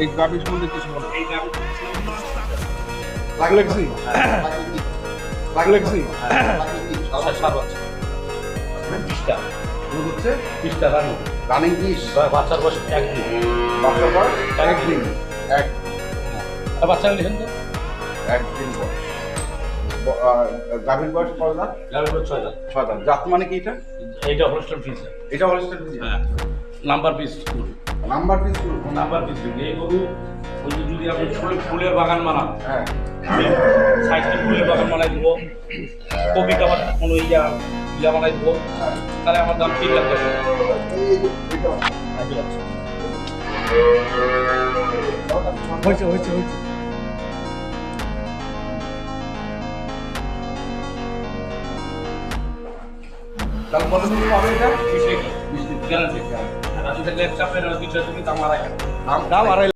এই গাভীর সম্বন্ধে কিছু বলো। এই গাভী লাগলেক্সি লাগলেক্সি সার বাচ্চা 20টা দুধ হচ্ছে 20টা রানি রানিং পিস বাচ্চার বয়স একদিন বাচ্চা বয়স একদিন এক বাচ্চা লিখেন তো একদিন বয়স গাভীর বয়স কত দাঁত? গাভীর বয়স 6 দাঁত। 6 দাঁত। জাত মানে কি এটা? এইটা হোলস্টাইন ফ্রিজিয়ান। এটা হলস্টাইন ফ্রিজিয়ান। হ্যাঁ number piece number piece number piece এই গরু ওই যে যদি আপনি ফুলের বাগান বানান হ্যাঁ সাইডে ফুলের বাগান বানাই দিব কপি কাবার কোনো ইয়া বানাই দিব তাহলে আমার দাম 3 লাখ টাকা। হয়েছে হয়েছে হয়েছে তাহলে কত দিন পাবে এটা? 20 গ্যারান্টি। আর যদি একটা আপনার 2 তুমি দাম আড়াই দাম 2.5